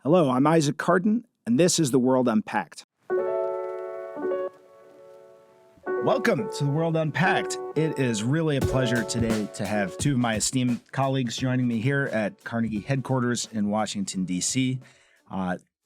Hello, I'm Isaac Kardon, and this is The World Unpacked. Welcome to The World Unpacked. It is really a pleasure today to have two of my esteemed colleagues joining me here at Carnegie headquarters in Washington, D.C.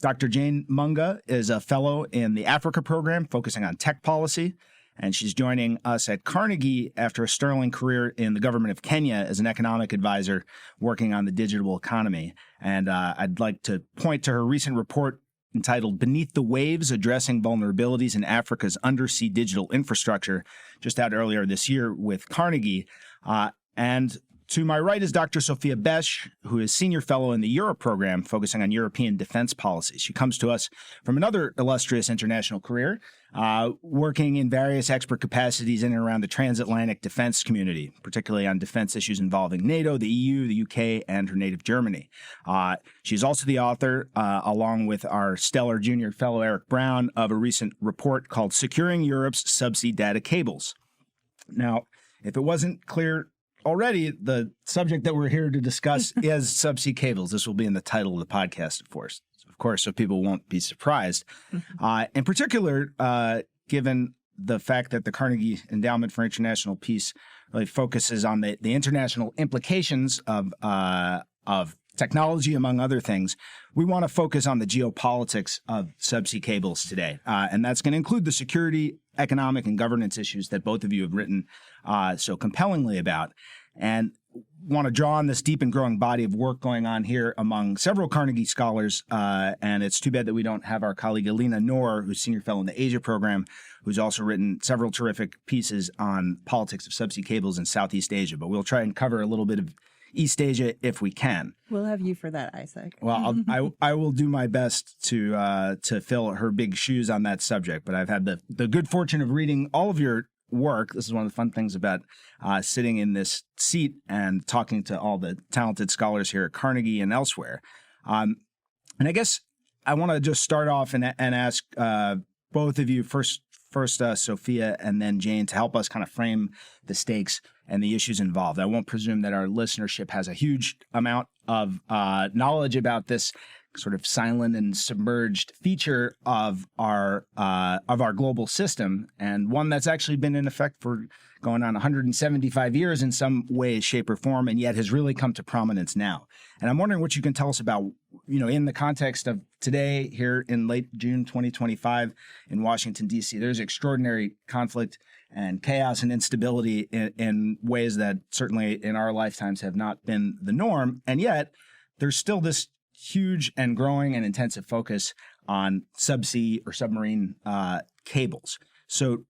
Dr. Jane Munga is a fellow in the Africa program focusing on tech policy, and she's joining us at Carnegie after a sterling career in the government of Kenya as an economic advisor working on the digital economy. And I'd like to point to her recent report entitled Beneath the Waves, Addressing Vulnerabilities in Africa's Undersea Digital Infrastructure, just out earlier this year with Carnegie. And to my right is Dr. Sophia Besch, who is senior fellow in the Europe program, focusing on European defense policy. She comes to us from another illustrious international career, working in various expert capacities in and around the transatlantic defense community, particularly on defense issues involving NATO, the EU, the UK, and her native Germany. She's also the author, along with our stellar junior fellow Erik Brown, of a recent report called Securing Europe's Subsea Data Cables. Now, if it wasn't clear already, the subject that we're here to discuss is subsea cables. This will be in the title of the podcast, of course, so people won't be surprised. In particular, given the fact that the Carnegie Endowment for International Peace really focuses on the international implications of technology, among other things, we want to focus on the geopolitics of subsea cables today. And that's going to include the security, economic, and governance issues that both of you have written so compellingly about. And want to draw on this deep and growing body of work going on here among several Carnegie scholars. And it's too bad that we don't have our colleague Alina Noor, who's senior fellow in the Asia program, who's also written several terrific pieces on politics of subsea cables in Southeast Asia. But we'll try and cover a little bit of East Asia if we can. We'll have you for that, Isaac. Well, I will do my best to fill her big shoes on that subject. But I've had the good fortune of reading all of your work. This is one of the fun things about sitting in this seat and talking to all the talented scholars here at Carnegie and elsewhere. And I guess I want to just start off and ask both of you, first Sophia and then Jane, to help us kind of frame the stakes and the issues involved. I won't presume that our listenership has a huge amount of knowledge about this sort of silent and submerged feature of our global system, and one that's actually been in effect for going on 175 years in some way, shape, or form, and yet has really come to prominence now. And I'm wondering what you can tell us about, in the context of today here in late June 2025 in Washington, D.C. There's extraordinary conflict and chaos and instability in ways that certainly in our lifetimes have not been the norm, and yet there's still this huge and growing and intensive focus on subsea or submarine cables. So,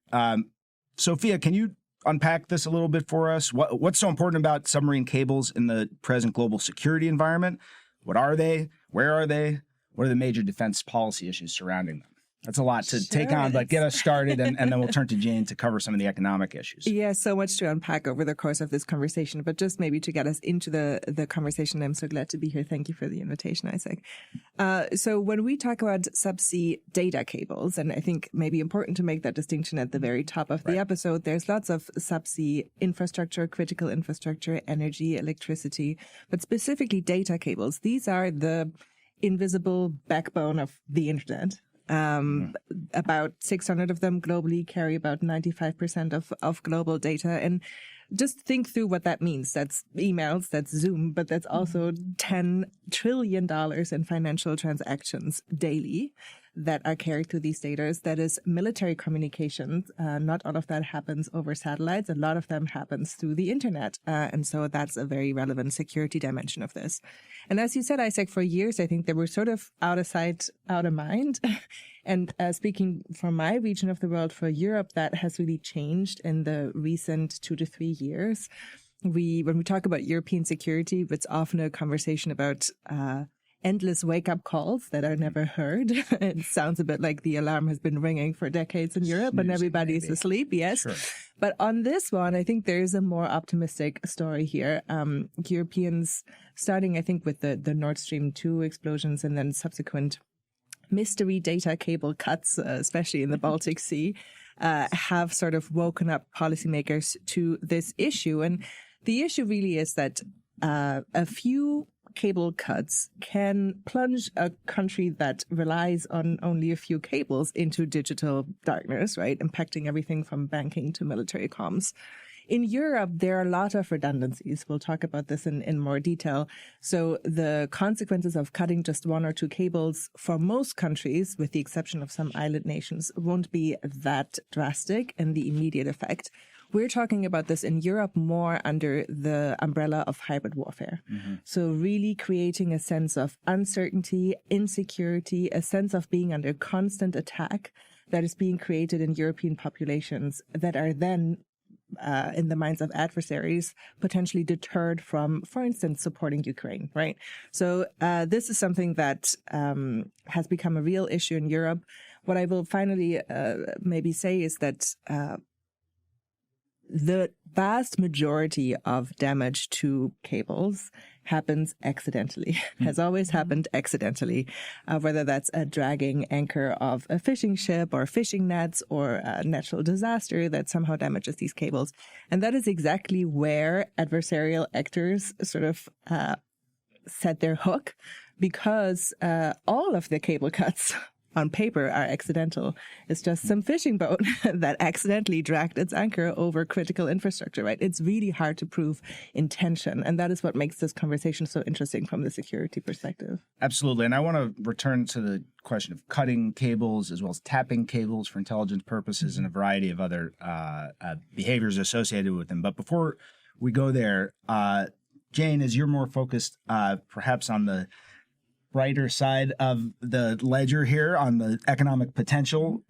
Sophia, can you unpack this a little bit for us? What's so important about submarine cables in the present global security environment? What are they? Where are they? What are the major defense policy issues surrounding them? That's a lot to take on, but get us started, and then we'll turn to Jane to cover some of the economic issues. Yeah, so much to unpack over the course of this conversation, but just maybe to get us into the conversation, I'm so glad to be here. Thank you for the invitation, Isaac. So when we talk about subsea data cables, and I think maybe important to make that distinction at the very top of the episode, there's lots of subsea infrastructure, critical infrastructure, energy, electricity, but specifically data cables. These are the invisible backbone of the internet. About 600 of them globally carry about 95% of global data. And just think through what that means. That's emails, that's Zoom, but that's also $10 trillion in financial transactions daily that are carried through these data. That is military communications. Not all of that happens over satellites. A lot of them happens through the internet. And so that's a very relevant security dimension of this. And as you said, Isaac, for years, I think they were sort of out of sight, out of mind. And speaking from my region of the world, for Europe, that has really changed in the recent 2 to 3 years. When we talk about European security, it's often a conversation about endless wake-up calls that are never heard. It sounds a bit like the alarm has been ringing for decades in Europe and everybody's asleep, yes. Sure. But on this one, I think there is a more optimistic story here. Europeans, starting, I think, with the Nord Stream 2 explosions and then subsequent mystery data cable cuts, especially in the Baltic Sea, have sort of woken up policymakers to this issue. And the issue really is that a few cable cuts can plunge a country that relies on only a few cables into digital darkness, right? Impacting everything from banking to military comms. In Europe, there are a lot of redundancies. We'll talk about this in more detail. So the consequences of cutting just one or two cables for most countries, with the exception of some island nations, won't be that drastic in the immediate effect. We're talking about this in Europe more under the umbrella of hybrid warfare. Mm-hmm. So really creating a sense of uncertainty, insecurity, a sense of being under constant attack that is being created in European populations that are then in the minds of adversaries, potentially deterred from, for instance, supporting Ukraine, right? So this is something that has become a real issue in Europe. What I will finally maybe say is that the vast majority of damage to cables happens accidentally, has always happened accidentally, whether that's a dragging anchor of a fishing ship or fishing nets or a natural disaster that somehow damages these cables. And that is exactly where adversarial actors sort of set their hook, because all of the cable cuts on paper are accidental. It's just some fishing boat that accidentally dragged its anchor over critical infrastructure, right? It's really hard to prove intention. And that is what makes this conversation so interesting from the security perspective. Absolutely. And I want to return to the question of cutting cables as well as tapping cables for intelligence purposes and a variety of other behaviors associated with them. But before we go there, Jane, as you're more focused perhaps on the brighter side of the ledger here on the economic potential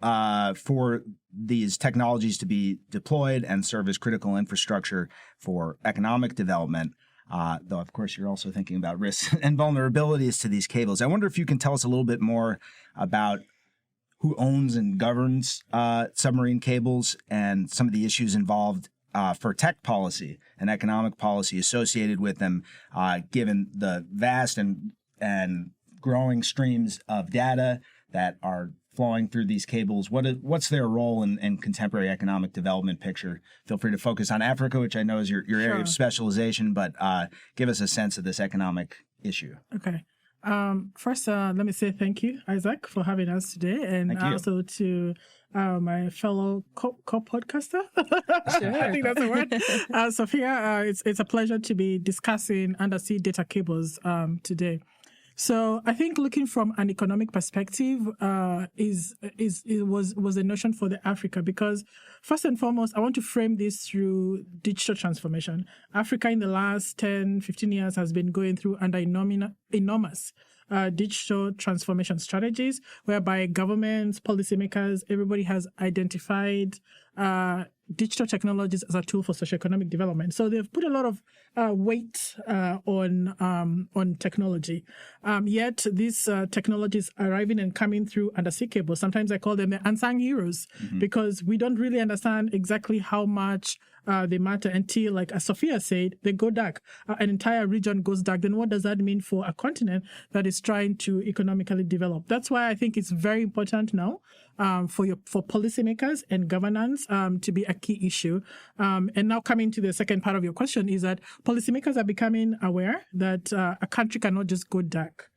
for these technologies to be deployed and serve as critical infrastructure for economic development, though, of course, you're also thinking about risks and vulnerabilities to these cables. I wonder if you can tell us a little bit more about who owns and governs submarine cables and some of the issues involved for tech policy and economic policy associated with them, given the vast and growing streams of data that are flowing through these cables. What's their role in contemporary economic development picture? Feel free to focus on Africa, which I know is your area of specialization, but give us a sense of this economic issue. Okay. First, let me say thank you, Isaac, for having us today, and also to my fellow co-podcaster. Sure. I think that's the word. Sophia, it's a pleasure to be discussing undersea data cables today. So I think looking from an economic perspective was a notion for the Africa, because first and foremost, I want to frame this through digital transformation. Africa in the last 10, 15 years has been going through under enormous digital transformation strategies, whereby governments, policymakers, everybody has identified digital technologies as a tool for socioeconomic development. So they've put a lot of weight on technology. Yet these technologies arriving and coming through undersea cables, sometimes I call them the unsung heroes, because we don't really understand exactly how much they matter until, like as Sophia said, they go dark. An entire region goes dark. Then what does that mean for a continent that is trying to economically develop? That's why I think it's very important now for policymakers and governance to be a key issue. And now coming to the second part of your question is that policymakers are becoming aware that a country cannot just go dark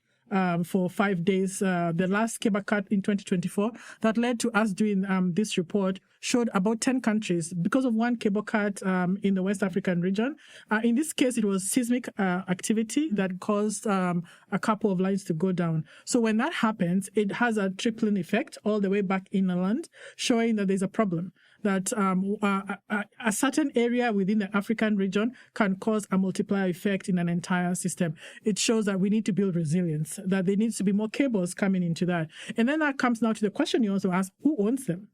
for 5 days. The last cable cut in 2024 that led to us doing this report showed about 10 countries because of one cable cut in the West African region. In this case, it was seismic activity that caused a couple of lines to go down. So when that happens, it has a tripling effect all the way back inland, showing that there's a problem, that a certain area within the African region can cause a multiplier effect in an entire system. It shows that we need to build resilience, that there needs to be more cables coming into that. And then that comes now to the question you also asked, who owns them?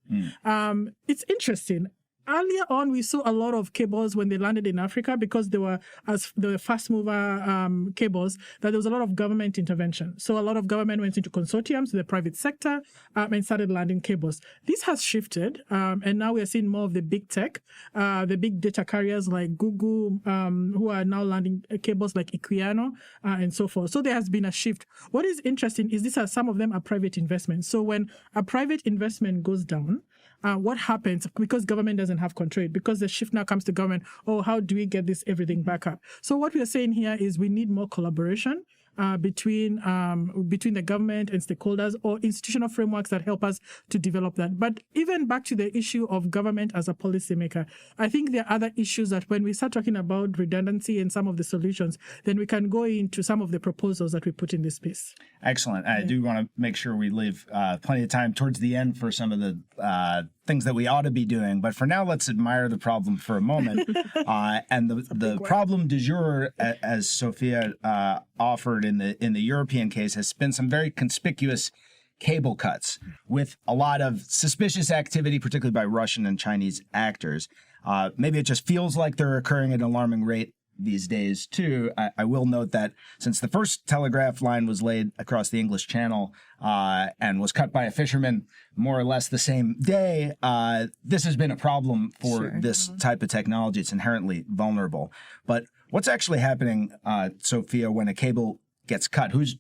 It's interesting. Earlier on, we saw a lot of cables when they landed in Africa, because they were fast mover cables, that there was a lot of government intervention. So a lot of government went into consortiums with the private sector and started landing cables. This has shifted, and now we are seeing more of the big tech, the big data carriers like Google, who are now landing cables like Equiano and so forth. So there has been a shift. What is interesting is some of them are private investments. So when a private investment goes down, what happens because government doesn't have control, because the shift now comes to government. Oh, how do we get everything back up? So what we are saying here is we need more collaboration between the government and stakeholders, or institutional frameworks that help us to develop that. But even back to the issue of government as a policymaker, I think there are other issues that when we start talking about redundancy and some of the solutions, then we can go into some of the proposals that we put in this space. Excellent. I do want to make sure we leave plenty of time towards the end for some of the things that we ought to be doing. But for now, let's admire the problem for a moment. And the problem du jour, as Sophia offered in the European case, has been some very conspicuous cable cuts with a lot of suspicious activity, particularly by Russian and Chinese actors. Maybe it just feels like they're occurring at an alarming rate these days, too. I will note that since the first telegraph line was laid across the English Channel and was cut by a fisherman more or less the same day, this has been a problem for this type of technology. It's inherently vulnerable. But what's actually happening, Sophia, when a cable gets cut? Who's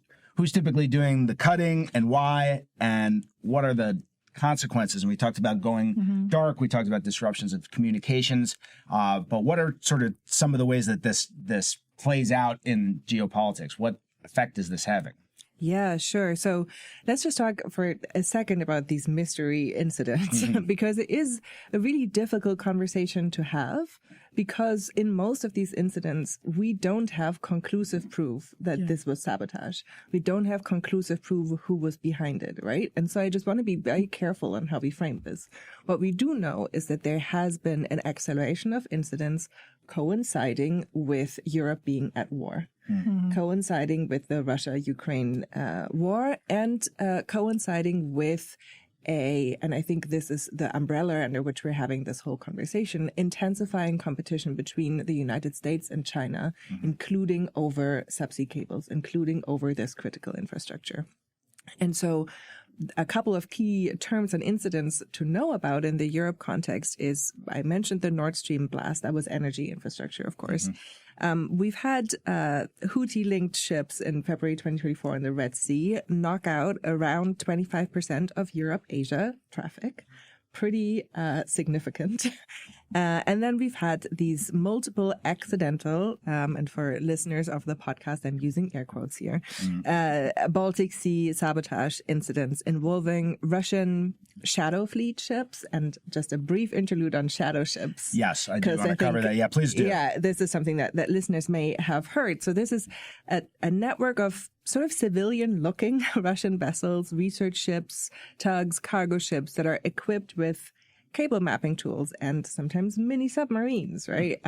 typically doing the cutting and why? And what are the consequences? And we talked about going dark. We talked about disruptions of communications. But what are sort of some of the ways that this plays out in geopolitics? What effect is this having? Yeah, sure. So let's just talk for a second about these mystery incidents, because it is a really difficult conversation to have, because in most of these incidents, we don't have conclusive proof that this was sabotage. We don't have conclusive proof who was behind it, right? And so I just want to be very careful on how we frame this. What we do know is that there has been an acceleration of incidents coinciding with Europe being at war. Coinciding with the Russia-Ukraine war, and coinciding with and I think this is the umbrella under which we're having this whole conversation, intensifying competition between the United States and China, including over subsea cables, including over this critical infrastructure. And so a couple of key terms and incidents to know about in the Europe context is, I mentioned the Nord Stream blast. That was energy infrastructure, of course. We've had Houthi-linked ships in February 2024 in the Red Sea knock out around 25% of Europe-Asia traffic. Pretty significant. And then we've had these multiple accidental, and for listeners of the podcast, I'm using air quotes here, Baltic Sea sabotage incidents involving Russian shadow fleet ships. And just a brief interlude on shadow ships. Yes, I do want to cover that. Yeah, please do. Yeah, this is something that listeners may have heard. So this is a network of sort of civilian-looking Russian vessels, research ships, tugs, cargo ships that are equipped with cable mapping tools and sometimes mini submarines, right?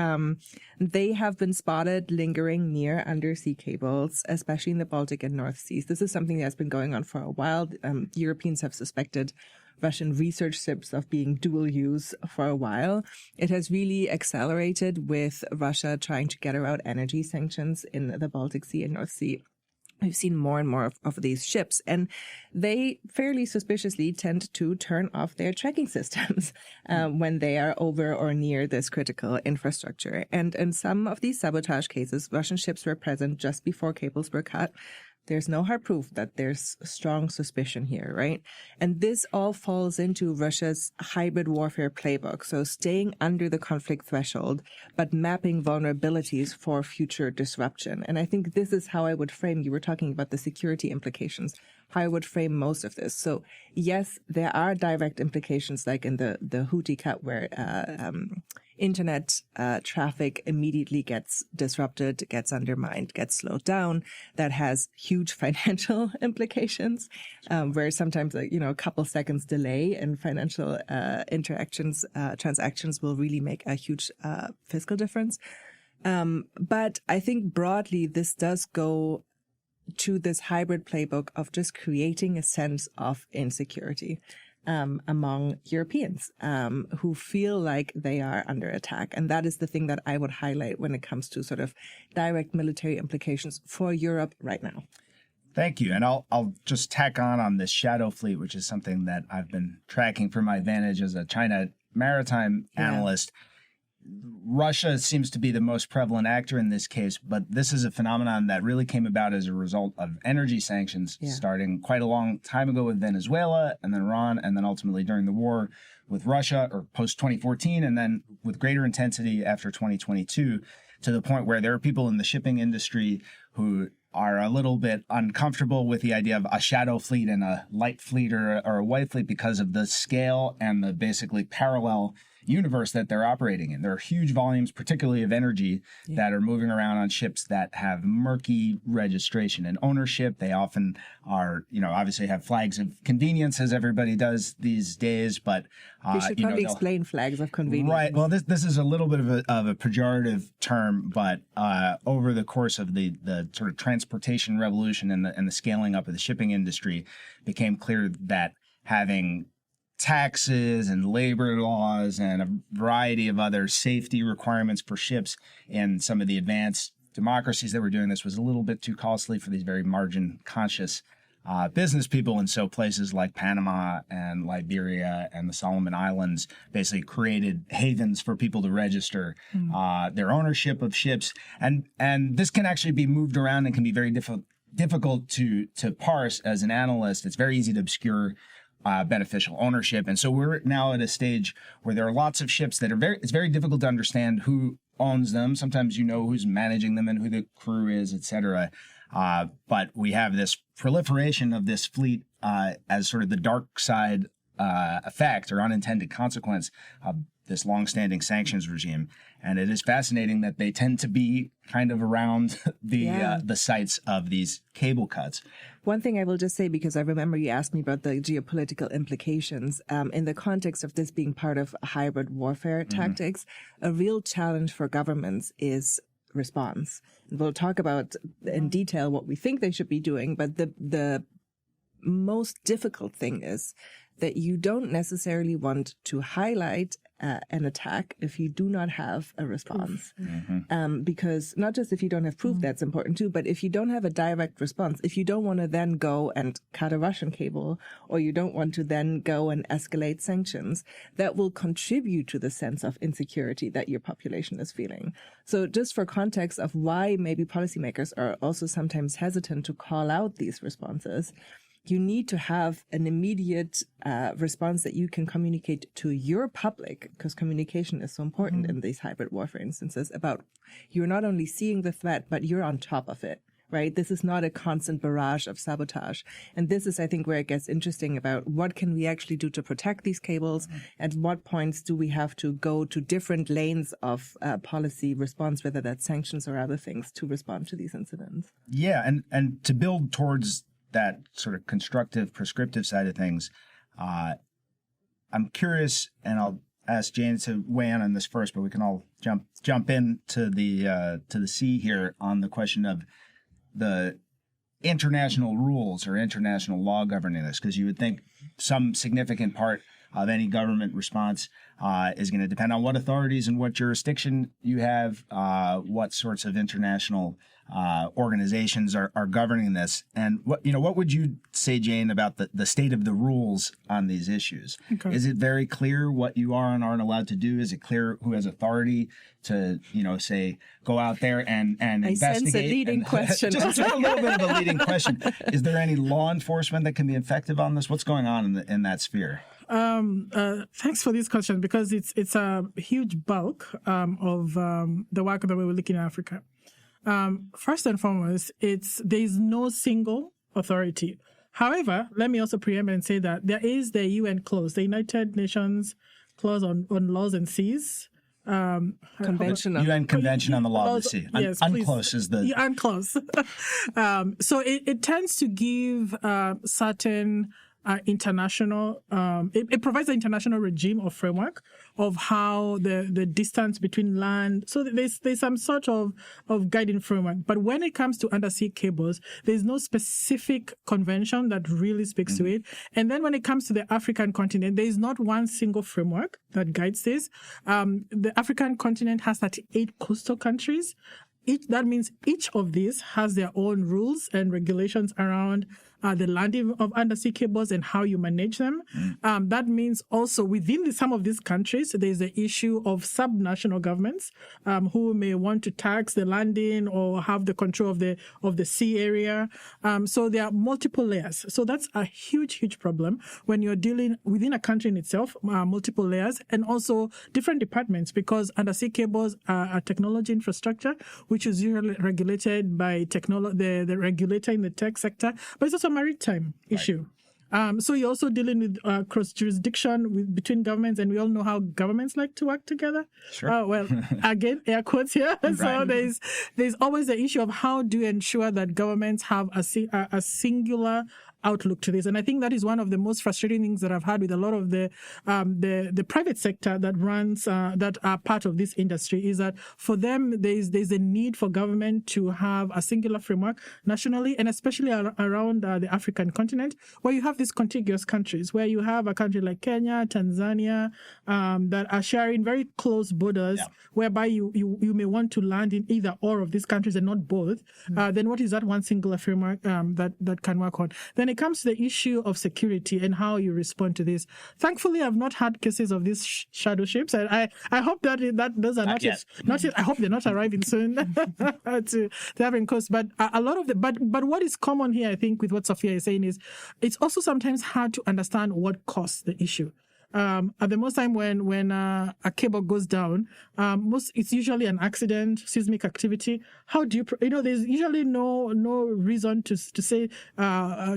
They have been spotted lingering near undersea cables, especially in the Baltic and North Seas. This is something that's been going on for a while. Europeans have suspected Russian research ships of being dual use for a while. It has really accelerated with Russia trying to get around energy sanctions in the Baltic Sea and North Sea. We've seen more and more of these ships, and they fairly suspiciously tend to turn off their tracking systems when they are over or near this critical infrastructure. And in some of these sabotage cases, Russian ships were present just before cables were cut. There's no hard proof that there's strong suspicion here, right? And this all falls into Russia's hybrid warfare playbook. So staying under the conflict threshold, but mapping vulnerabilities for future disruption. And I think this is how I would frame, you were talking about the security implications, how I would frame most of this. So yes, there are direct implications like in the Houthi cut where internet traffic immediately gets disrupted, gets undermined, gets slowed down. That has huge financial implications, where sometimes a couple seconds delay in financial transactions will really make a huge fiscal difference. But I think broadly, this does go to this hybrid playbook of just creating a sense of insecurity among Europeans who feel like they are under attack. And that is the thing that I would highlight when it comes to sort of direct military implications for Europe right now. Thank you. And I'll just tack on this shadow fleet, which is something that I've been tracking from my vantage as a China maritime analyst. Russia seems to be the most prevalent actor in this case, but this is a phenomenon that really came about as a result of energy sanctions starting quite a long time ago with Venezuela and then Iran, and then ultimately during the war with Russia or post 2014, and then with greater intensity after 2022, to the point where there are people in the shipping industry who are a little bit uncomfortable with the idea of a shadow fleet and a light fleet or a white fleet because of the scale and the basically parallel universe that they're operating in. There are huge volumes, particularly of energy, that are moving around on ships that have murky registration and ownership. They often are, obviously have flags of convenience, as everybody does these days, but you should probably explain flags of convenience. Right. Well, this is a little bit of a pejorative term, but over the course of the sort of transportation revolution and the scaling up of the shipping industry, became clear that having taxes and labor laws and a variety of other safety requirements for ships in some of the advanced democracies that were doing this was a little bit too costly for these very margin conscious business people. And so places like Panama and Liberia and the Solomon Islands basically created havens for people to register their ownership of ships. And this can actually be moved around and can be very difficult to parse as an analyst. It's very easy to obscure beneficial ownership. And so we're now at a stage where there are lots of ships that it's very difficult to understand who owns them. Sometimes who's managing them and who the crew is, et cetera. But we have this proliferation of this fleet as sort of the dark side effect or unintended consequence of this longstanding sanctions regime. And it is fascinating that they tend to be kind of around the sites of these cable cuts. One thing I will just say, because I remember you asked me about the geopolitical implications, in the context of this being part of hybrid warfare tactics, a real challenge for governments is response. And we'll talk about in detail what we think they should be doing, but the most difficult thing is that you don't necessarily want to highlight an attack if you do not have a response. Because not just if you don't have proof, that's important too, but if you don't have a direct response, if you don't want to then go and cut a Russian cable, or you don't want to then go and escalate sanctions, that will contribute to the sense of insecurity that your population is feeling. So just for context of why maybe policymakers are also sometimes hesitant to call out these responses, you need to have an immediate response that you can communicate to your public, because communication is so important in these hybrid warfare instances, about you're not only seeing the threat, but you're on top of it, right? This is not a constant barrage of sabotage. And this is, I think, where it gets interesting about what can we actually do to protect these cables? At what points do we have to go to different lanes of policy response, whether that's sanctions or other things, to respond to these incidents? Yeah, and to build towards that sort of constructive, prescriptive side of things, I'm curious, and I'll ask Jane to weigh in on this first, but we can all jump in to the sea here on the question of the international rules or international law governing this, because you would think some significant part of any government response is going to depend on what authorities and what jurisdiction you have, what sorts of international organizations are governing this. And what would you say, Jane, about the state of the rules on these issues? Okay. Is it very clear what you are and aren't allowed to do? Is it clear who has authority to, say, go out there and investigate? I sense a leading question. Just a little bit of a leading question. Is there any law enforcement that can be effective on this? What's going on in that sphere? Thanks for this question, because it's a huge bulk of the work that we were looking at Africa. First and foremost, there is no single authority. However, let me also preempt and say that there is the UN clause, the United Nations clause on laws and seas. UN Convention on the Law of the Sea. Yes, UNCLOS is the... UNCLOS. So it tends to give certain international, it provides an international regime or framework of how the distance between land. So there's some sort of guiding framework. But when it comes to undersea cables, there's no specific convention that really speaks to it. And then when it comes to the African continent, there is not one single framework that guides this. The African continent has 38 coastal countries. That means each of these has their own rules and regulations around the landing of undersea cables and how you manage them. That means also within some of these countries, there's the issue of subnational governments who may want to tax the landing or have the control of the sea area. So there are multiple layers. So that's a huge problem when you're dealing within a country in itself, multiple layers, and also different departments, because undersea cables are a technology infrastructure, which is usually regulated by the regulator in the tech sector, but it's also a maritime issue. So you're also dealing with cross-jurisdiction between governments, and we all know how governments like to work together. Sure. Well, again, air quotes here. So there's always the issue of how do you ensure that governments have a singular outlook to this. And I think that is one of the most frustrating things that I've had with a lot of the private sector that runs, that are part of this industry, is that for them, there's a need for government to have a singular framework nationally, and especially around the African continent, where you have these contiguous countries, where you have a country like Kenya, Tanzania, that are sharing very close borders, whereby you may want to land in either or of these countries and not both. Then what is that one singular framework that can work on? Then it comes to the issue of security and how you respond to this. Thankfully, I've not had cases of these shadow ships. I hope that those are not yet. I hope they're not arriving soon to having coast. But a lot of but what is common here, I think, with what Sophia is saying, is it's also sometimes hard to understand what caused the issue. At the most time when a cable goes down, it's usually an accident, seismic activity. How do you, there's usually no reason to say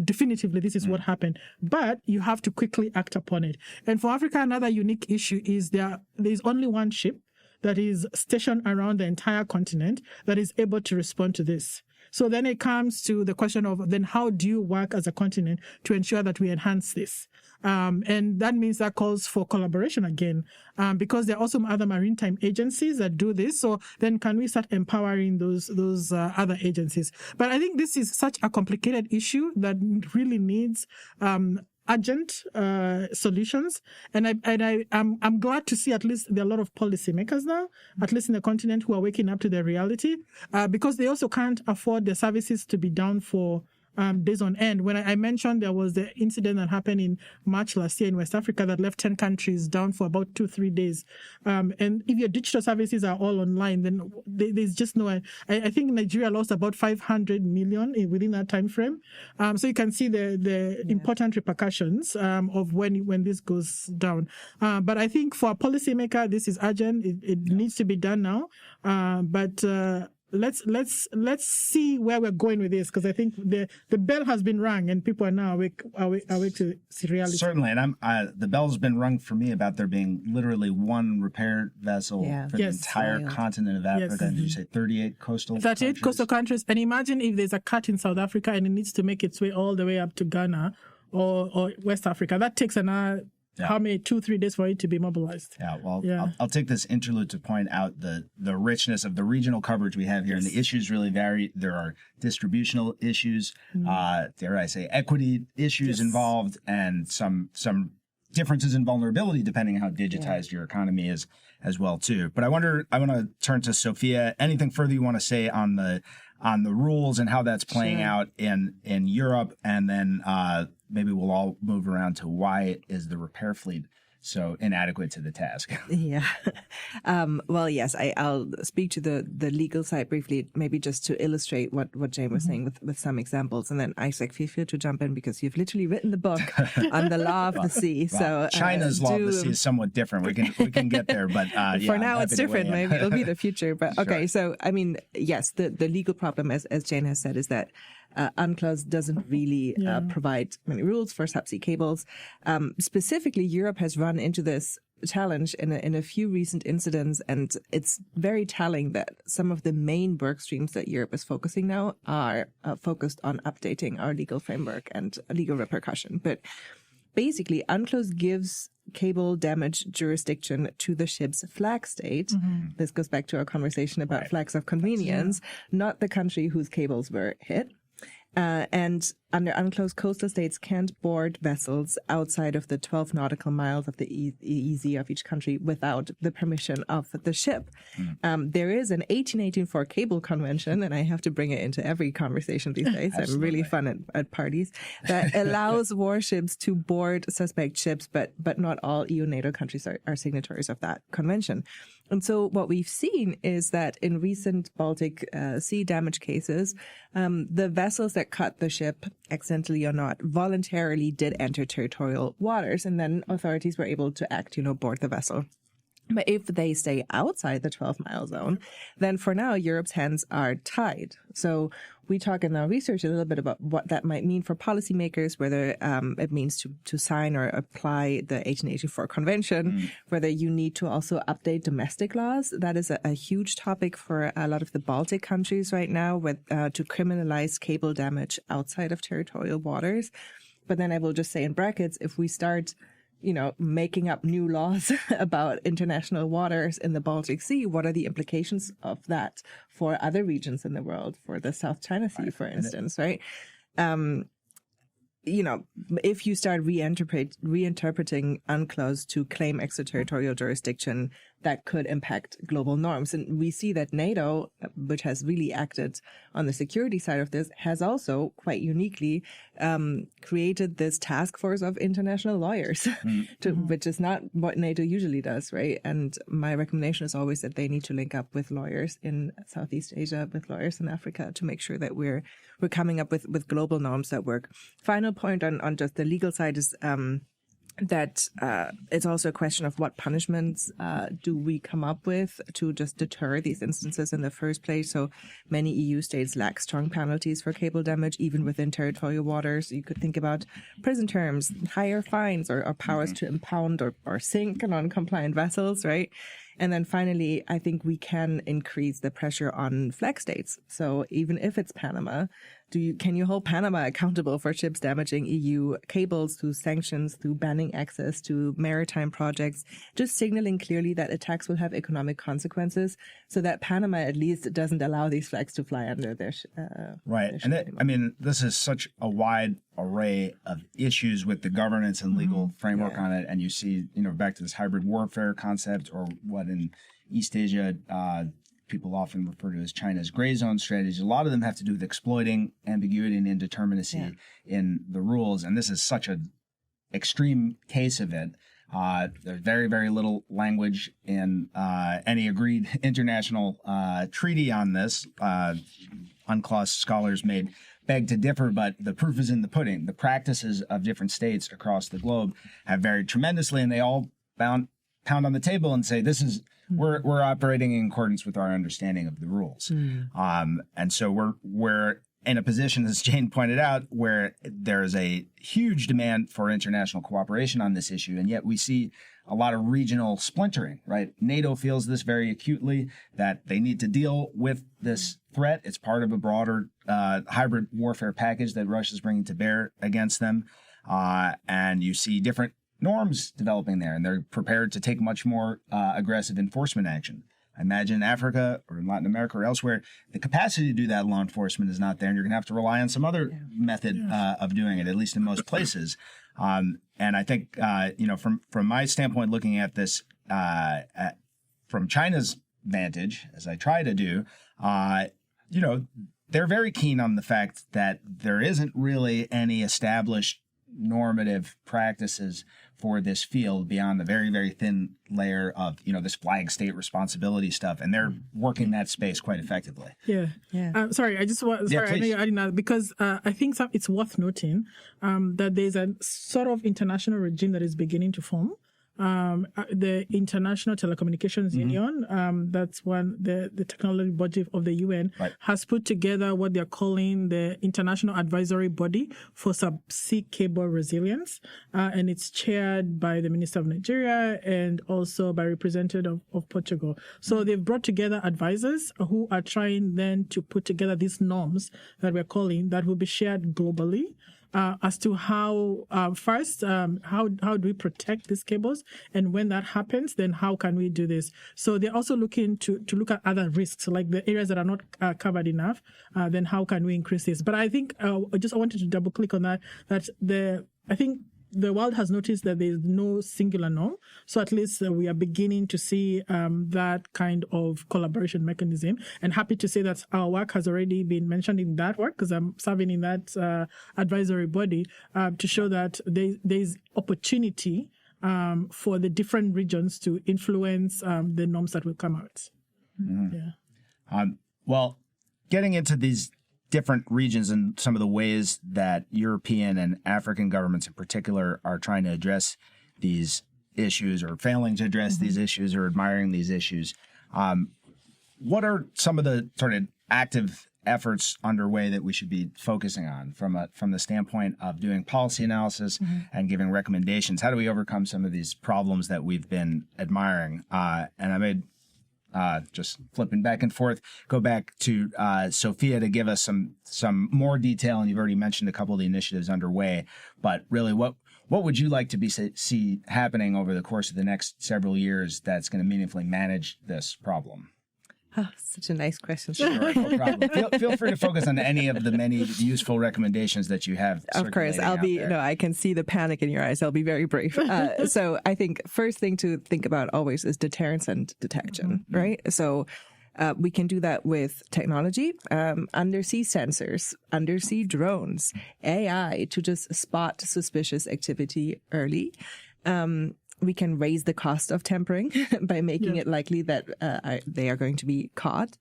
definitively this is what happened, but you have to quickly act upon it. And for Africa, another unique issue is there's only one ship that is stationed around the entire continent that is able to respond to this. So then it comes to the question of then how do you work as a continent to ensure that we enhance this? And that means that calls for collaboration again, because there are also other maritime agencies that do this. So then can we start empowering those other agencies? But I think this is such a complicated issue that really needs urgent solutions, and I'm glad to see at least there are a lot of policymakers now, at least in the continent, who are waking up to the reality, because they also can't afford their services to be down for days on end. When I mentioned there was the incident that happened in March last year in West Africa that left 10 countries down for about 2-3 days. And if your digital services are all online, then there's just no... I think Nigeria lost about 500 million within that time frame. So you can see the important repercussions of when this goes down. But I think for a policymaker, this is urgent. It needs to be done now. Let's see where we're going with this, because I think the bell has been rung and people are now awake to reality. Certainly, and the bell's been rung for me about there being literally one repair vessel for the entire continent of Africa. Yes. And did you say 38 coastal? 38 coastal countries. And imagine if there's a cut in South Africa and it needs to make its way all the way up to Ghana or West Africa. That takes another. How many 2-3 days for it to be mobilized? I'll take this interlude to point out the richness of the regional coverage we have here, and the issues really vary. There are distributional issues, dare I say, equity issues involved, and some differences in vulnerability depending on how digitized your economy is as well too. But I want to turn to Sophia. Anything further you want to say on the rules and how that's playing out in Europe, and then maybe we'll all move around to why is the repair fleet so inadequate to the task. Well, yes, I'll speak to the legal side briefly, maybe just to illustrate what Jane was saying with some examples. And then Isaac, feel free to jump in, because you've literally written the book on the law of the sea. So China's law of the sea is somewhat different. We can get there, but for now it's different. Maybe it'll be the future. But okay, so I mean, yes, the legal problem, as Jane has said, is that UNCLOS doesn't really provide many rules for subsea cables. Specifically, Europe has run into this challenge in a few recent incidents, and it's very telling that some of the main work streams that Europe is focusing now are focused on updating our legal framework and legal repercussion. But basically, UNCLOS gives cable damage jurisdiction to the ship's flag state. This goes back to our conversation about flags of convenience, not the country whose cables were hit. And under unclosed coastal states can't board vessels outside of the 12 nautical miles of the EEZ of each country without the permission of the ship. There is an 1884 cable convention, and I have to bring it into every conversation these days. I'm really fun at parties, that allows warships to board suspect ships, but not all EU NATO countries are signatories of that convention. And so what we've seen is that in recent Baltic Sea damage cases, the vessels that cut the ship, accidentally or not, voluntarily did enter territorial waters, and then authorities were able to act, board the vessel. But if they stay outside the 12-mile zone, then for now, Europe's hands are tied. So we talk in our research a little bit about what that might mean for policymakers, whether it means to sign or apply the 1884 convention, whether you need to also update domestic laws. That is a huge topic for a lot of the Baltic countries right now, to criminalize cable damage outside of territorial waters. But then I will just say in brackets, if we start making up new laws about international waters in the Baltic Sea, what are the implications of that for other regions in the world, for the South China Sea, for instance, right? If you start reinterpreting UNCLOS to claim extraterritorial jurisdiction, that could impact global norms. And we see that NATO, which has really acted on the security side of this, has also quite uniquely created this task force of international lawyers, which is not what NATO usually does, right? And my recommendation is always that they need to link up with lawyers in Southeast Asia, with lawyers in Africa, to make sure that we're coming up with global norms that work. Final point on just the legal side is that it's also a question of what punishments do we come up with to just deter these instances in the first place. So many EU states lack strong penalties for cable damage, even within territorial waters. You could think about prison terms, higher fines, or powers to impound or sink non-compliant vessels, right? And then finally, I think we can increase the pressure on flag states. So even if it's Panama, can you hold Panama accountable for ships damaging EU cables, through sanctions, through banning access to maritime projects, just signaling clearly that attacks will have economic consequences, so that Panama at least doesn't allow these flags to fly under their right. And this is such a wide array of issues with the governance and legal framework on it. And you see, back to this hybrid warfare concept, or what in East Asia, people often refer to as China's gray zone strategy. A lot of them have to do with exploiting ambiguity and indeterminacy in the rules. And this is such an extreme case of it. There's very, very little language in any agreed international treaty on this. UNCLOS scholars beg to differ, but the proof is in the pudding. The practices of different states across the globe have varied tremendously, and they all pound on the table and say, we're operating in accordance with our understanding of the rules. And so we're in a position, as Jane pointed out, where there's a huge demand for international cooperation on this issue, and yet we see a lot of regional splintering, right? NATO feels this very acutely, that they need to deal with this threat. It's part of a broader hybrid warfare package that Russia's bringing to bear against them. And you see different norms developing there, and they're prepared to take much more aggressive enforcement action. I imagine in Africa or in Latin America or elsewhere, the capacity to do that law enforcement is not there, and you're going to have to rely on some other method of doing it, at least in most places. And I think, from my standpoint, looking at this from China's vantage, as I try to do, they're very keen on the fact that there isn't really any established normative practices for this field beyond the very, very thin layer of, this flag state responsibility stuff. And they're working that space quite effectively. Sorry, I just want, I know you're adding that because I think it's worth noting that there's a sort of international regime that is beginning to form. The International Telecommunications Union, that's one, the technology body of the UN, has put together what they're calling the International Advisory Body for Subsea Cable Resilience. And it's chaired by the Minister of Nigeria and also by representative of Portugal. So they've brought together advisors who are trying then to put together these norms that we're calling that will be shared globally. as to how, first, how do we protect these cables? And when that happens, then how can we do this? So they're also looking to look at other risks, like the areas that are not covered enough. Then how can we increase this? But I think I wanted to double click on that I think the world has noticed that there is no singular norm. So at least we are beginning to see that kind of collaboration mechanism. And happy to say that our work has already been mentioned in that work, because I'm serving in that advisory body, to show that there's opportunity for the different regions to influence the norms that will come out. Mm-hmm. Yeah. Well, getting into these different regions and some of the ways that European and African governments in particular are trying to address these issues or failing to address these issues or admiring these issues. What are some of the sort of active efforts underway that we should be focusing on from the standpoint of doing policy analysis and giving recommendations? How do we overcome some of these problems that we've been admiring? And I made just flipping back and forth, go back to Sophia to give us some more detail. And you've already mentioned a couple of the initiatives underway, but really what would you like to see happening over the course of the next several years that's going to meaningfully manage this problem? Oh, such a nice question. Sure, no problem. Feel free to focus on any of the many useful recommendations that you have. Of course, I can see the panic in your eyes. I'll be very brief. So I think first thing to think about always is deterrence and detection, right? So we can do that with technology, undersea sensors, undersea drones, AI to just spot suspicious activity early. We can raise the cost of tampering by making it likely that they are going to be caught.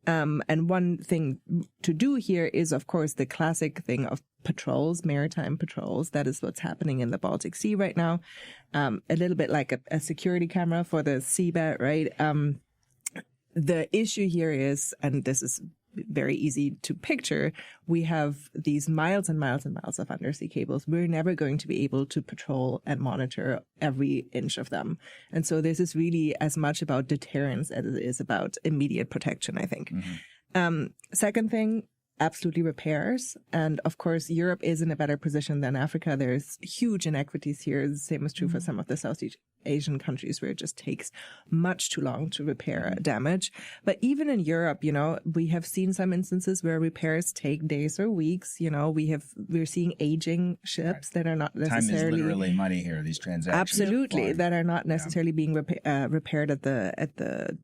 And one thing to do here is, of course, the classic thing of patrols, maritime patrols. That is what's happening in the Baltic Sea right now. A little bit like a security camera for the seabed, right? The issue here is, and this is very easy to picture, we have these miles and miles and miles of undersea cables. We're never going to be able to patrol and monitor every inch of them. And so this is really as much about deterrence as it is about immediate protection, I think. Second thing, absolutely repairs. And of course, Europe is in a better position than Africa. There's huge inequities here. The same is true for some of the Southeast Asian countries where it just takes much too long to repair damage. But even in Europe, we have seen some instances where repairs take days or weeks. We're seeing aging ships that are not necessarily... Time is literally money here, these transactions. Absolutely, that are not necessarily being repaired at the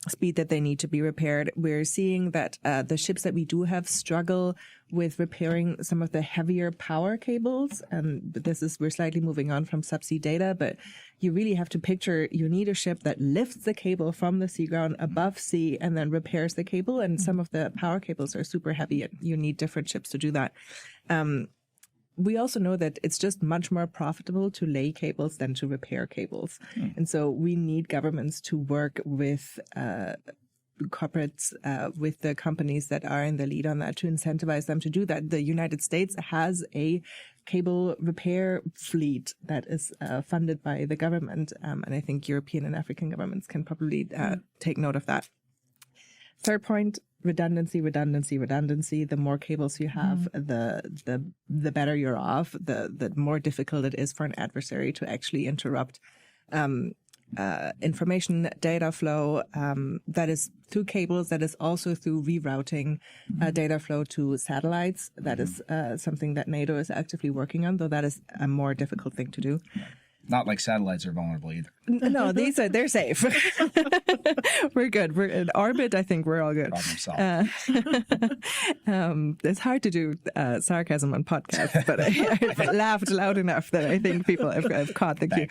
speed that they need to be repaired. We're seeing that the ships that we do have struggle with repairing some of the heavier power cables. And we're slightly moving on from subsea data, but you really have to picture, you need a ship that lifts the cable from the sea ground above sea and then repairs the cable. And some of the power cables are super heavy and you need different ships to do that. We also know that it's just much more profitable to lay cables than to repair cables. And so we need governments to work with corporates, with the companies that are in the lead on that, to incentivize them to do that. The United States has a cable repair fleet that is funded by the government. And I think European and African governments can probably take note of that. Third point, redundancy. The more cables you have, the better you're off, the more difficult it is for an adversary to actually interrupt information data flow. That is through cables. That is also through rerouting data flow to satellites. That is something that NATO is actively working on, though that is a more difficult thing to do. Not like satellites are vulnerable either. No, they're safe. We're good. We're in orbit. I think we're all good. Problem solved. It's hard to do sarcasm on podcasts, but I've laughed loud enough that I think people have caught the cue.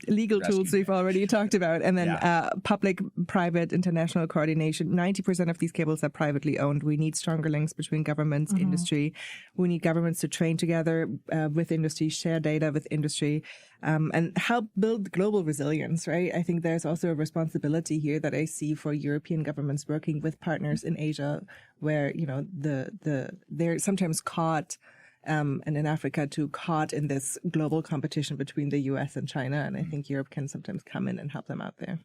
Legal tools we've already talked about, and then public-private international coordination. 90% of these cables are privately owned. We need stronger links between governments, industry. We need governments to train together with industry, share data with industry. And help build global resilience, right? I think there's also a responsibility here that I see for European governments working with partners in Asia, where they're sometimes caught, and in Africa too, caught in this global competition between the U.S. and China. And I think Europe can sometimes come in and help them out there.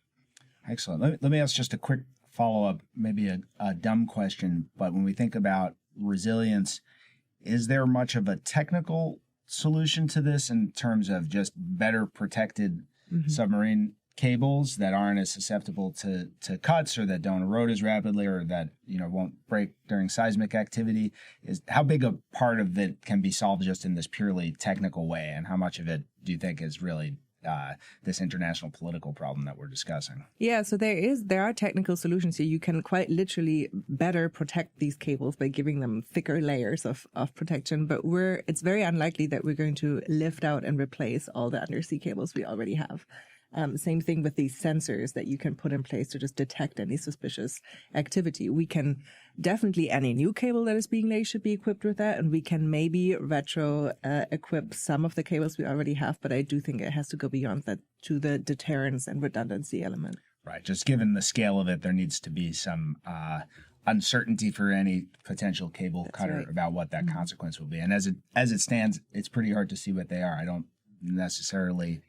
Excellent. Let me ask just a quick follow-up, maybe a dumb question, but when we think about resilience, Is there much of a technical solution to this in terms of just better protected submarine cables that aren't as susceptible to cuts, or that don't erode as rapidly, or that won't break during seismic activity? Is how big a part of it can be solved just in this purely technical way, and how much of it do you think is really this international political problem that we're discussing? Yeah, so there are technical solutions here. You can quite literally better protect these cables by giving them thicker layers of protection, but it's very unlikely that we're going to lift out and replace all the undersea cables we already have. Same thing with these sensors that you can put in place to just detect any suspicious activity. We can definitely, any new cable that is being laid should be equipped with that, and we can maybe equip some of the cables we already have, but I do think it has to go beyond that to the deterrence and redundancy element. Right. Just given the scale of it, there needs to be some uncertainty for any potential cable cutter about what that consequence will be. And as it stands, it's pretty hard to see what they are. I don't necessarily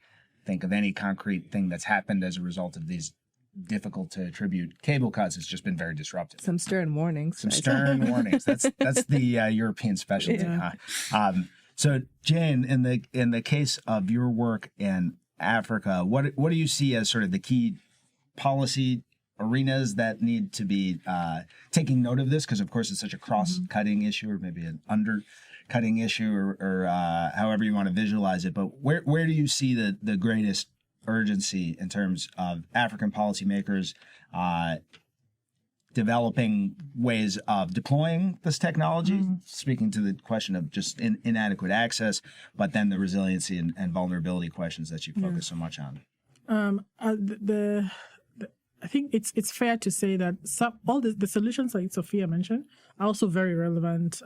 think of any concrete thing that's happened as a result of these difficult to attribute cable cuts. It's just been very disruptive. Some stern warnings. Stern warnings. That's the European specialty. Huh? So Jane, in the case of your work in Africa, what do you see as sort of the key policy arenas that need to be taking note of this? Because of course it's such a cross-cutting issue, or maybe an undercutting issue, or however you want to visualize it. But where do you see the greatest urgency in terms of African policymakers developing ways of deploying this technology, speaking to the question of just inadequate access, but then the resiliency and vulnerability questions that you focus so much on? I think it's fair to say that all the solutions like Sophia mentioned are also very relevant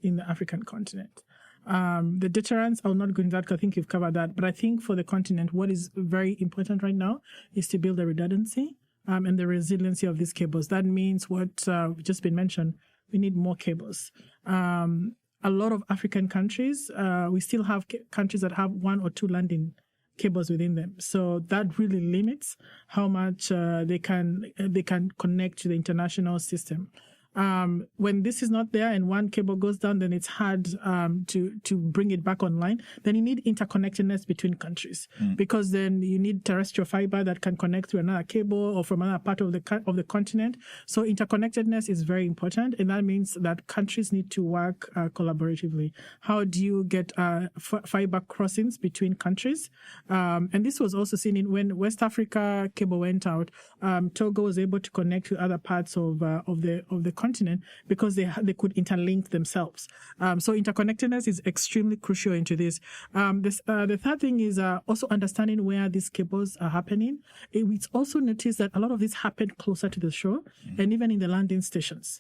in the African continent. The deterrence, I'll not go into that because I think you've covered that. But I think for the continent, what is very important right now is to build the redundancy and the resiliency of these cables. That means what just been mentioned, we need more cables. A lot of African countries, we still have countries that have one or two landing cables within them. So that really limits how much they can connect to the international system. When this is not there and one cable goes down, then it's hard to bring it back online. Then you need interconnectedness between countries, because then you need terrestrial fiber that can connect to another cable or from another part of the continent. So interconnectedness is very important, and that means that countries need to work collaboratively. How do you get fiber crossings between countries? And this was also seen when West Africa cable went out. Togo was able to connect to other parts of the continent because they could interlink themselves. So interconnectedness is extremely crucial into this. The third thing is also understanding where these cables are happening. It's also noticed that a lot of this happened closer to the shore and even in the landing stations.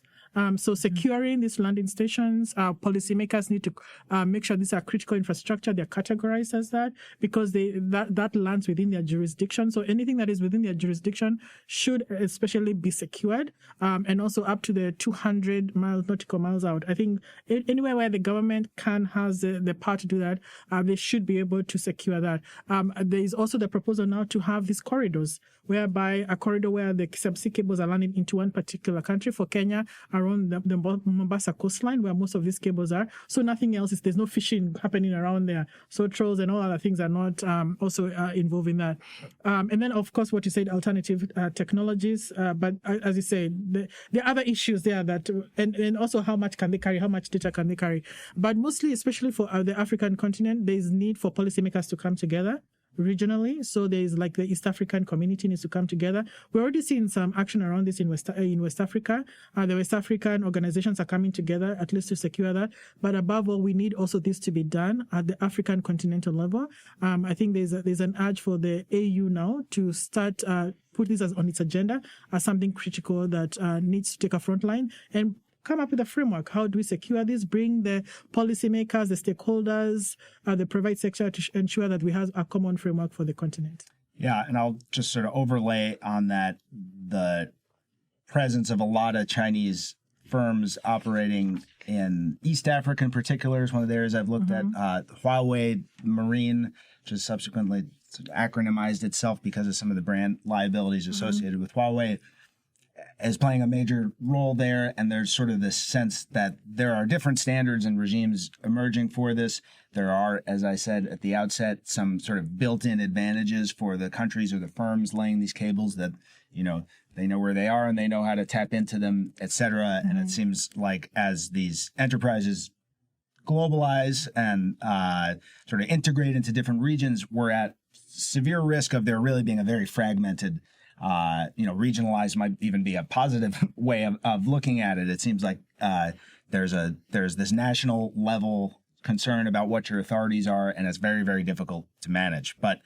So securing these landing stations, policymakers need to make sure these are critical infrastructure. They're categorized as that because that lands within their jurisdiction. So anything that is within their jurisdiction should especially be secured, and also up to the 200 nautical miles out. I think anywhere where the government has the power to do that, they should be able to secure that. There is also the proposal now to have these corridors, whereby a corridor where the subsea cables are landing into one particular country. For Kenya, around the Mombasa coastline, where most of these cables are. So nothing else there's no fishing happening around there. So trolls and all other things are not also involved in that. And then, of course, what you said, alternative technologies. But as you said, there are other issues there that, and also how much can they carry, how much data can they carry. But mostly, especially for the African continent, there is need for policymakers to come together regionally. So there is like the East African community needs to come together. We're already seeing some action around this in West Africa. The West African organizations are coming together at least to secure that. But above all, we need also this to be done at the African continental level. I think there's an urge for the AU now to start put this on its agenda as something critical that needs to take a front line and come up with a framework. How do we secure this? Bring the policymakers, the stakeholders, the private sector to ensure that we have a common framework for the continent. Yeah, and I'll just sort of overlay on that the presence of a lot of Chinese firms operating in East Africa in particular is one of the areas I've looked at. Huawei Marine, which has subsequently acronymized itself because of some of the brand liabilities associated with Huawei, is playing a major role there. And there's sort of this sense that there are different standards and regimes emerging for this. There are, as I said at the outset, some sort of built-in advantages for the countries or the firms laying these cables that, they know where they are and they know how to tap into them, et cetera. And it seems like as these enterprises globalize and sort of integrate into different regions, we're at severe risk of there really being a very fragmented, regionalized might even be a positive way of looking at it. It seems like there's this national level concern about what your authorities are, and it's very, very difficult to manage. But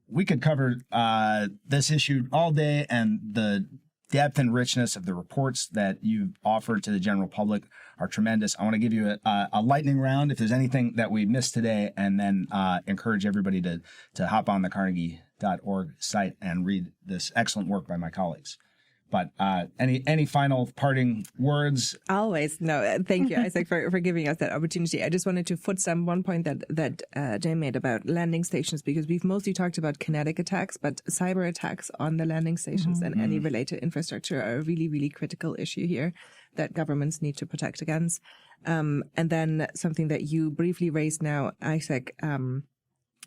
we could cover this issue all day, and the depth and richness of the reports that you've offered to the general public are tremendous. I want to give you a lightning round if there's anything that we missed today, and then encourage everybody to hop on the Carnegie.org site and read this excellent work by my colleagues. But any final parting words? Always. No, thank you, Isaac, for giving us that opportunity. I just wanted to footstamp one point that Jane made about landing stations, because we've mostly talked about kinetic attacks, but cyber attacks on the landing stations and any related infrastructure are a really, really critical issue here that governments need to protect against. And then something that you briefly raised now, Isaac, in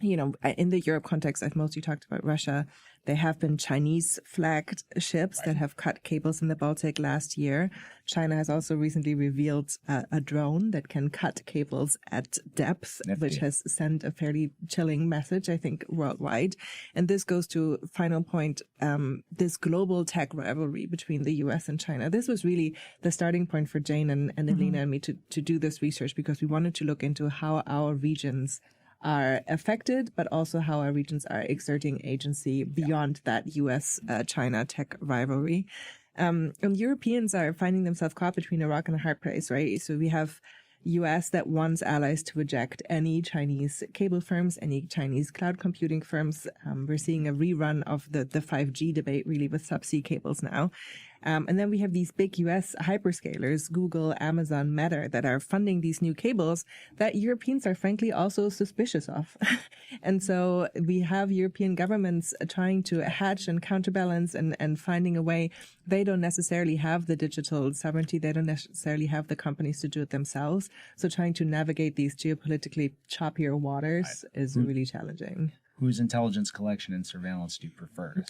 the Europe context, I've mostly talked about Russia. There have been Chinese-flagged ships that have cut cables in the Baltic last year. China has also recently revealed a drone that can cut cables at depth, which has sent a fairly chilling message, I think, worldwide. And this goes to final point, this global tech rivalry between the U.S. and China. This was really the starting point for Jane and Alina and me to do this research, because we wanted to look into how our regions are affected, but also how our regions are exerting agency beyond that U.S.-China tech rivalry. And Europeans are finding themselves caught between a rock and a hard place, right? So we have U.S. that wants allies to reject any Chinese cable firms, any Chinese cloud computing firms. We're seeing a rerun of the 5G debate, really, with subsea cables now. And then we have these big U.S. hyperscalers, Google, Amazon, Meta, that are funding these new cables that Europeans are frankly also suspicious of. And so we have European governments trying to hatch and counterbalance and finding a way. They don't necessarily have the digital sovereignty. They don't necessarily have the companies to do it themselves. So trying to navigate these geopolitically choppier waters is really challenging. Whose intelligence collection and surveillance do you prefer?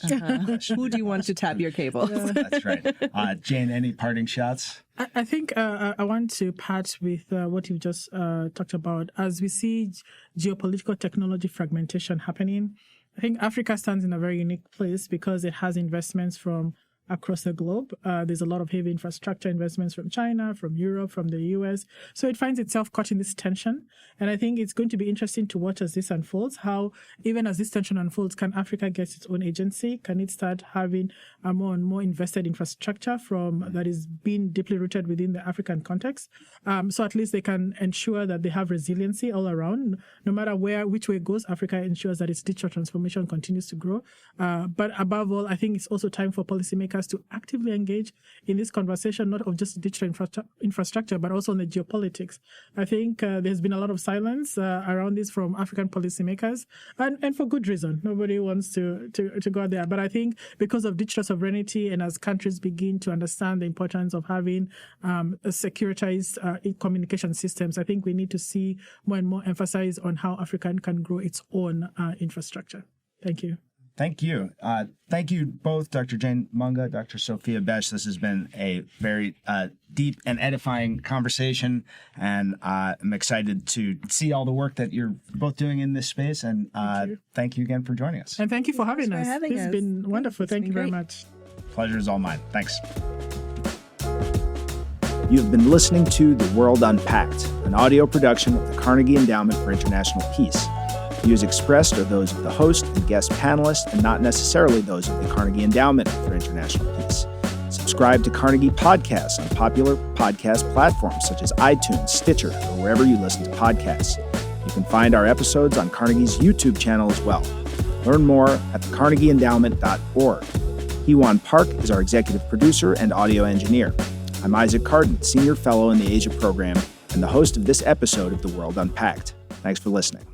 Who do you want to tap your cables? That's right. Jane, any parting shots? I think I want to part with what you've just talked about. As we see geopolitical technology fragmentation happening, I think Africa stands in a very unique place because it has investments from across the globe. There's a lot of heavy infrastructure investments from China, from Europe, from the US. So it finds itself caught in this tension. And I think it's going to be interesting to watch as this unfolds, how even as this tension unfolds, can Africa get its own agency? Can it start having a more and more invested infrastructure that is being deeply rooted within the African context? So at least they can ensure that they have resiliency all around. No matter which way it goes, Africa ensures that its digital transformation continues to grow. But above all, I think it's also time for policymakers to actively engage in this conversation, not of just digital infrastructure, but also on the geopolitics. I think there's been a lot of silence around this from African policymakers, and for good reason. Nobody wants to go there. But I think because of digital sovereignty, and as countries begin to understand the importance of having securitized communication systems, I think we need to see more and more emphasis on how Africa can grow its own infrastructure. Thank you. Thank you. Thank you both, Dr. Jane Munga, Dr. Sophia Besch. This has been a very deep and edifying conversation, and I'm excited to see all the work that you're both doing in this space. And thank you again for joining us. And thank you for having us. This has been wonderful. Thank you very much. Pleasure is all mine. Thanks. You've been listening to The World Unpacked, an audio production of the Carnegie Endowment for International Peace. Views expressed are those of the host and guest panelists, and not necessarily those of the Carnegie Endowment for International Peace. Subscribe to Carnegie Podcasts on popular podcast platforms such as iTunes, Stitcher, or wherever you listen to podcasts. You can find our episodes on Carnegie's YouTube channel as well. Learn more at thecarnegieendowment.org. Hewan Park is our executive producer and audio engineer. I'm Isaac Kardon, Senior Fellow in the Asia Program, and the host of this episode of The World Unpacked. Thanks for listening.